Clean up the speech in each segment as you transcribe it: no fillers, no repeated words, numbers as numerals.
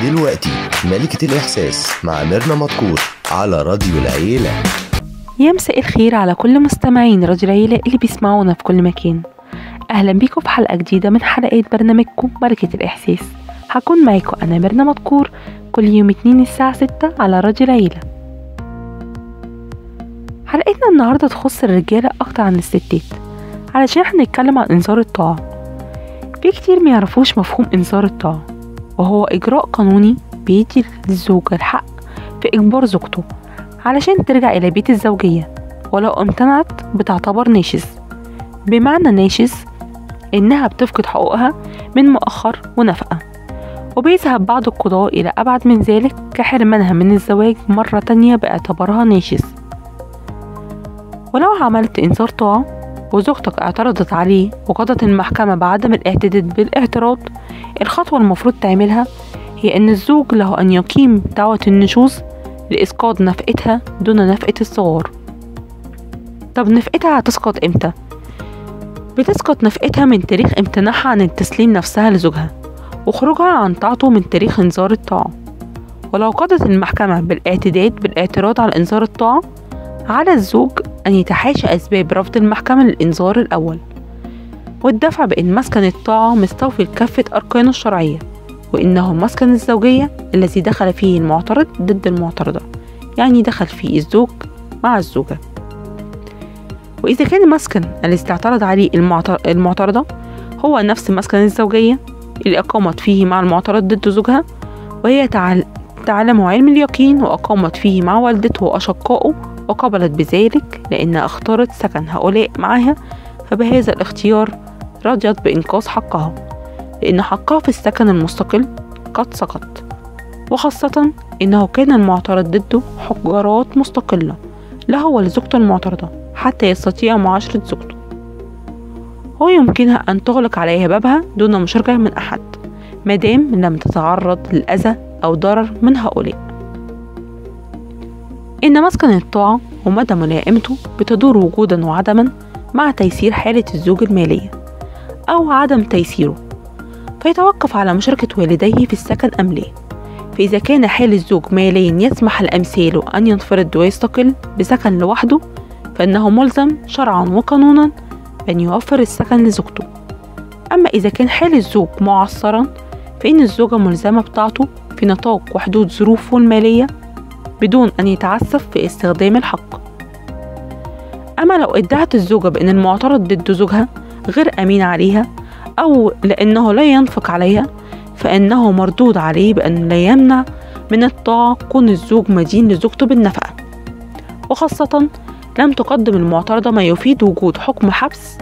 دلوقتي ملكة الإحساس مع ميرنا مدكور على راديو العيلة. يا مساء الخير على كل مستمعين راديو العيلة اللي بيسمعونا في كل مكان. أهلا بيكم في حلقة جديدة من حلقات برنامجكم ملكة الإحساس. هكون معاكم أنا ميرنا مدكور كل يوم اتنين الساعة 6 على راديو العيلة. حلقتنا النهاردة تخص الرجالة أكتر عن الستات، علشان هنتكلم عن إنذار الطاعة. في كتير ميعرفوش مفهوم إنذار الطاعة، وهو إجراء قانوني بيدي للزوجة الحق في إجبار زوجته علشان ترجع إلى بيت الزوجية، ولو امتنعت بتعتبر ناشز. بمعنى ناشز إنها بتفقد حقوقها من مؤخر ونفقة، وبيذهب بعض القضاة إلى أبعد من ذلك كحرمانها من الزواج مرة تانية باعتبارها ناشز. ولو عملت إنذار طاعة وزوجتك اعترضت عليه وقضت المحكمة بعدم الاعتداد بالاعتراض، الخطوة المفروض تعملها هي أن الزوج له أن يقيم دعوة النشوز لإسقاط نفقتها دون نفقة الصغار. طب نفقتها هتسقط إمتى؟ بتسقط نفقتها من تاريخ امتناعها عن التسليم نفسها لزوجها وخروجها عن طاعته من تاريخ إنذار الطاعة. ولو قضت المحكمة بالاعتداد بالاعتراض على إنذار الطاعة، على الزوج أن يتحاشى أسباب رفض المحكمة للإنذار الأول، والدفع بأن مسكن الطاعة مستوفي لكافة أركانه الشرعية، وإنه مسكن الزوجية الذي دخل فيه المعترض ضد المعترضة، يعني دخل فيه الزوج مع الزوجة. وإذا كان المسكن الذي اعترض عليه المعترضة هو نفس مسكن الزوجية اللي أقامت فيه مع المعترض ضد زوجها، وهي تعلم علم اليقين وأقامت فيه مع والدته وأشقائه وقبلت بذلك لأنها اختارت سكن هؤلاء معها، فبهذا الاختيار رضيت بإنقاذ حقها، لأن حقها في السكن المستقل قد سقط، وخاصة إنه كان المعترض ضده حجرات مستقلة له ولزوجته المعترضة حتى يستطيع معاشرة زوجته، ويمكنها أن تغلق عليها بابها دون مشاركة من أحد مادام لم تتعرض للأذى أو ضرر من هؤلاء. إن مسكن الطاعة ومدى ملائمته بتدور وجودا وعدما مع تيسير حالة الزوج المالية أو عدم تيسيره، فيتوقف على مشاركة والديه في السكن أم لا. فإذا كان حال الزوج ماليا يسمح لأمثاله أن ينفرد ويستقل بسكن لوحده، فإنه ملزم شرعا وقانونا أن يوفر السكن لزوجته. أما إذا كان حال الزوج معسرا، فإن الزوجة ملزمة بطاعته في نطاق وحدود ظروفه المالية بدون أن يتعسف في استخدام الحق. أما لو ادعت الزوجة بأن المعترض ضد زوجها غير أمين عليها أو لأنه لا ينفق عليها، فإنه مردود عليه بأن لا يمنع من الطاعة كون الزوج مدين لزوجته بالنفقة، وخاصة لم تقدم المعترضة ما يفيد وجود حكم حبس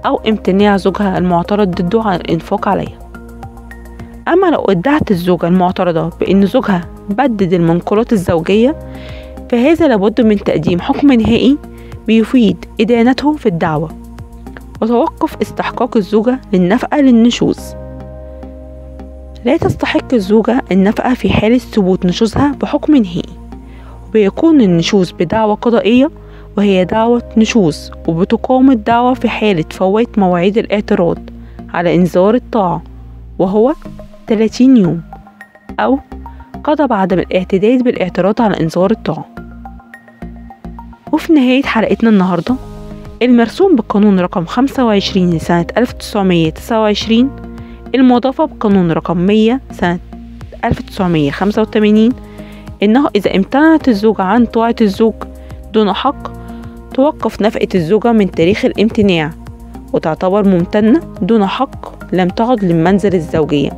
أو امتناع زوجها المعترض ضده عن الإنفاق عليها. أما لو ادعت الزوجة المعترضة بأن زوجها بدد المنقولات الزوجية، فهذا لابد من تقديم حكم نهائي بيفيد إدانته في الدعوة وتوقف استحقاق الزوجة للنفقة للنشوز. لا تستحق الزوجة النفقة في حالة ثبوت نشوزها بحكم نهائي، وبيكون النشوز بدعوة قضائية وهي دعوة نشوز، وبتقام الدعوة في حالة فوات مواعيد الاعتراض على إنذار الطاعة وهو 30 يوم، أو قضى بعدم الاعتداد بالاعتراض على إنذار الطاعة. وفي نهاية حلقتنا النهاردة، المرسوم بالقانون رقم 25 لسنة 1929 المضافة بقانون رقم 100 سنة 1985، إنه إذا امتنعت الزوجة عن طاعة الزوج دون حق، توقف نفقة الزوجة من تاريخ الامتناع وتعتبر ممتنة دون حق لم تعد للمنزل الزوجية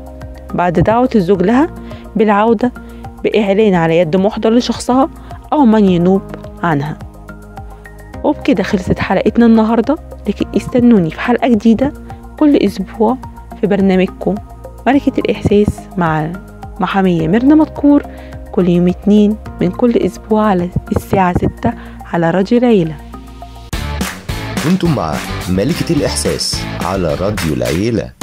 بعد دعوة الزوج لها بالعودة بإعلان على يد محضر لشخصها أو من ينوب عنها. وبكده خلصت حلقتنا النهاردة، لكن استنوني في حلقة جديدة كل أسبوع في برنامجكم ملكة الإحساس مع محامية ميرنا مدكور كل يوم اتنين من كل أسبوع على الساعة 6 على راديو العيلة. كنتم مع ملكة الإحساس على راديو العيلة.